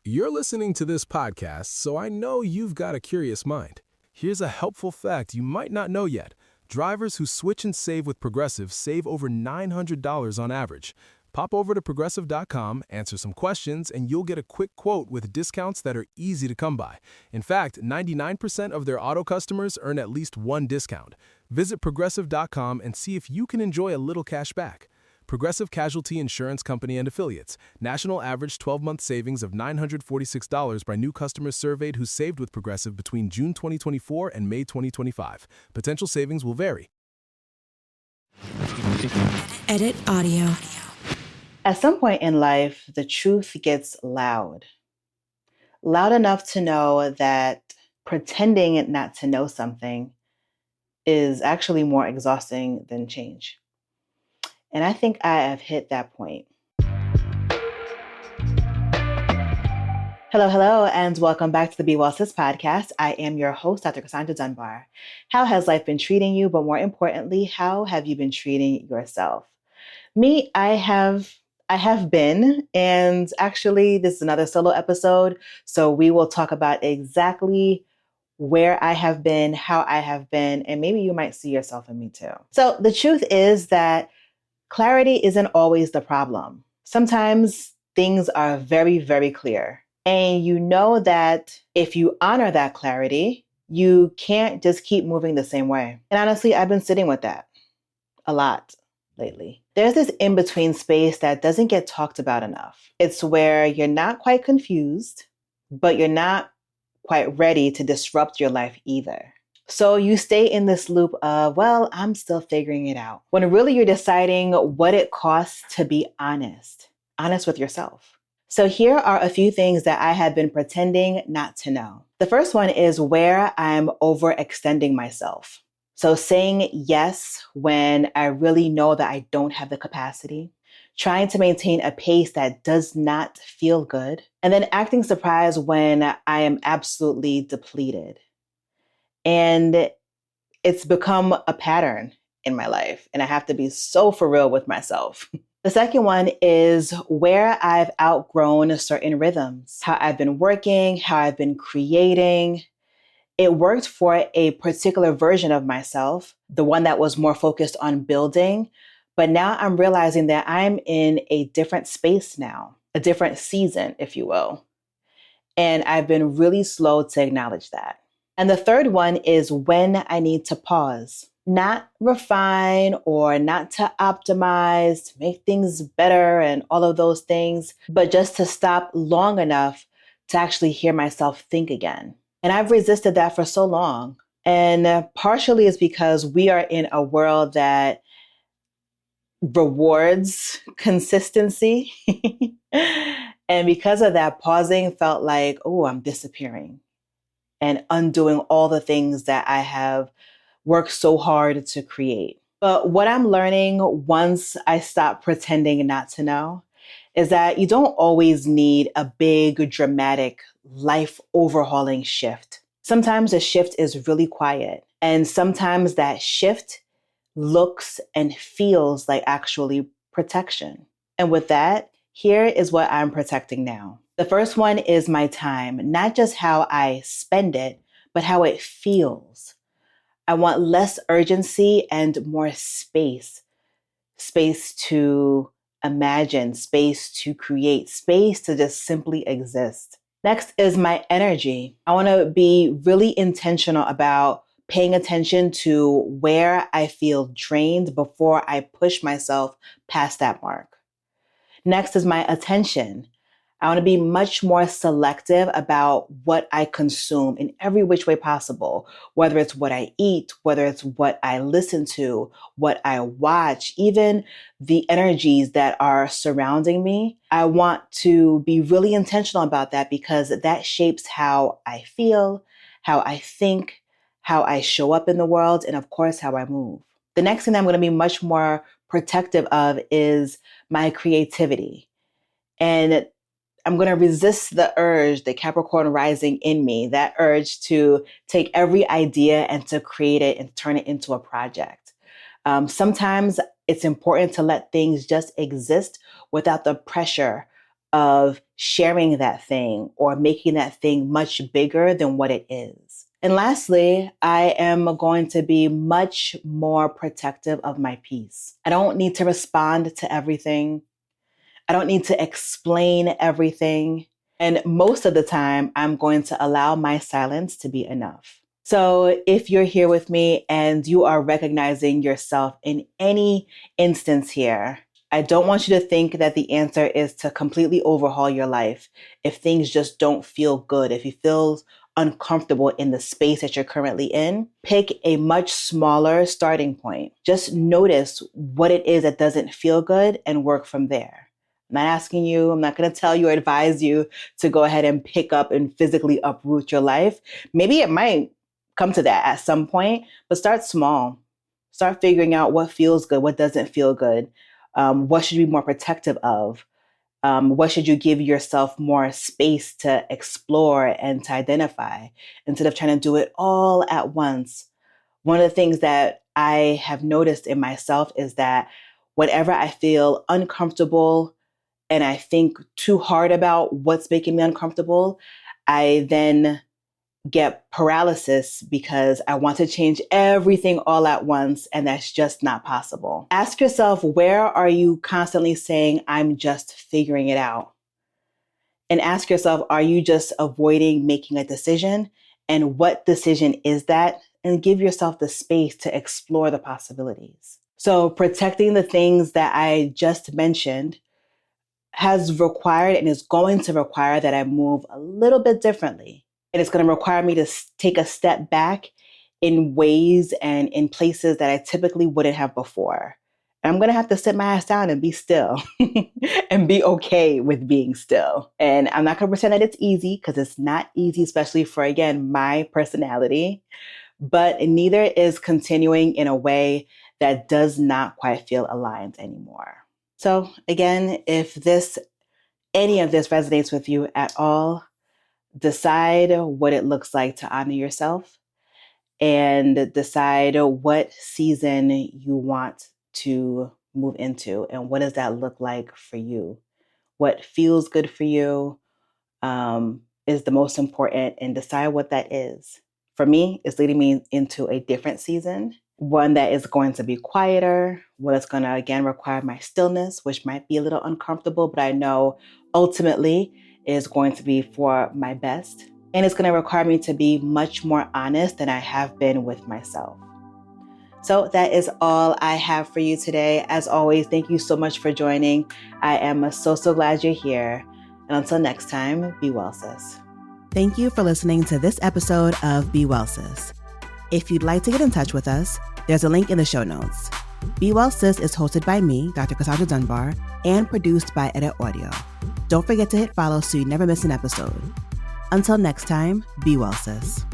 You're listening to this podcast, so I know you've got a curious mind. Here's a helpful fact you might not know yet. Drivers who switch and save with Progressive save over $900 on average. Pop over to progressive.com, answer some questions, and you'll get a quick quote with discounts that are easy to come by. In fact, 99% of their auto customers earn at least one discount. Visit progressive.com and see if you can enjoy a little cash back. Progressive Casualty Insurance Company and Affiliates. National average 12-month savings of $946 by new customers surveyed who saved with Progressive between June 2024 and May 2025. Potential savings will vary. Edit audio. At some point in life, the truth gets loud. Loud enough to know that pretending not to know something is actually more exhausting than change. And I think I have hit that point. Hello, and welcome back to the Be Well Sis podcast. I am your host, Dr. Cassandre Dunbar. How has life been treating you? But more importantly, how have you been treating yourself? Me, I have been, and actually this is another solo episode. So we will talk about exactly where I have been, how I have been, and maybe you might see yourself in me too. So the truth is that clarity isn't always the problem. Sometimes things are very, very clear. And you know that if you honor that clarity, you can't just keep moving the same way. And honestly, I've been sitting with that a lot lately. There's this in-between space that doesn't get talked about enough. It's where you're not quite confused, but you're not quite ready to disrupt your life either. So you stay in this loop of, well, I'm still figuring it out. When really you're deciding what it costs to be honest with yourself. So here are a few things that I have been pretending not to know. The first one is where I'm overextending myself. So saying yes when I really know that I don't have the capacity, trying to maintain a pace that does not feel good, and then acting surprised when I am absolutely depleted. And it's become a pattern in my life, and I have to be so for real with myself. The second one is where I've outgrown certain rhythms, how I've been working, how I've been creating. It worked for a particular version of myself, the one that was more focused on building. But now I'm realizing that I'm in a different space now, a different season, if you will. And I've been really slow to acknowledge that. And the third one is when I need to pause, not refine or not to optimize, to make things better and all of those things, but just to stop long enough to actually hear myself think again. And I've resisted that for so long. And partially it's because we are in a world that rewards consistency. And because of that, pausing felt like, oh, I'm disappearing and undoing all the things that I have worked so hard to create. But what I'm learning once I stop pretending not to know is that you don't always need a big, dramatic, life overhauling shift. Sometimes a shift is really quiet, and sometimes that shift looks and feels like actually protection. And with that, here is what I'm protecting now. The first one is my time, not just how I spend it, but how it feels. I want less urgency and more space to imagine, space to create, space to just simply exist. Next is my energy. I want to be really intentional about paying attention to where I feel drained before I push myself past that mark. Next is my attention. I want to be much more selective about what I consume in every which way possible, whether it's what I eat, whether it's what I listen to, what I watch, even the energies that are surrounding me. I want to be really intentional about that because that shapes how I feel, how I think, how I show up in the world, and of course, how I move. The next thing that I'm going to be much more protective of is my creativity. And I'm going to resist the urge, the Capricorn rising in me, that urge to take every idea and to create it and turn it into a project. Sometimes it's important to let things just exist without the pressure of sharing that thing or making that thing much bigger than what it is. And lastly, I am going to be much more protective of my peace. I don't need to respond to everything. I don't need to explain everything. And most of the time, I'm going to allow my silence to be enough. So if you're here with me and you are recognizing yourself in any instance here, I don't want you to think that the answer is to completely overhaul your life if things just don't feel good, if you feel uncomfortable in the space that you're currently in. Pick a much smaller starting point. Just notice what it is that doesn't feel good and work from there. I'm not asking you, I'm not going to tell you or advise you to go ahead and pick up and physically uproot your life. Maybe it might come to that at some point, but start small. Start figuring out what feels good, what doesn't feel good. What should you be more protective of? What should you give yourself more space to explore and to identify instead of trying to do it all at once? One of the things that I have noticed in myself is that whenever I feel uncomfortable and I think too hard about what's making me uncomfortable, I then get paralysis because I want to change everything all at once, and that's just not possible. Ask yourself, where are you constantly saying, I'm just figuring it out? And ask yourself, are you just avoiding making a decision? And what decision is that? And give yourself the space to explore the possibilities. So protecting the things that I just mentioned has required and is going to require that I move a little bit differently. And it's going to require me to take a step back in ways and in places that I typically wouldn't have before. And I'm going to have to sit my ass down and be still and be okay with being still. And I'm not going to pretend that it's easy, because it's not easy, especially for, again, my personality. But neither is continuing in a way that does not quite feel aligned anymore. So again, if any of this resonates with you at all, decide what it looks like to honor yourself and decide what season you want to move into and what does that look like for you. What feels good for you is the most important, and decide what that is. For me, it's leading me into a different season, one that is going to be quieter, one that's going to, again, require my stillness, which might be a little uncomfortable, but I know ultimately is going to be for my best. And it's going to require me to be much more honest than I have been with myself. So that is all I have for you today. As always, thank you so much for joining. I am so glad you're here. And until next time, be well, sis. Thank you for listening to this episode of Be Well, Sis. If you'd like to get in touch with us, there's a link in the show notes. Be Well, Sis is hosted by me, Dr. Cassandre Dunbar, and produced by Edit Audio. Don't forget to hit follow so you never miss an episode. Until next time, be well, sis.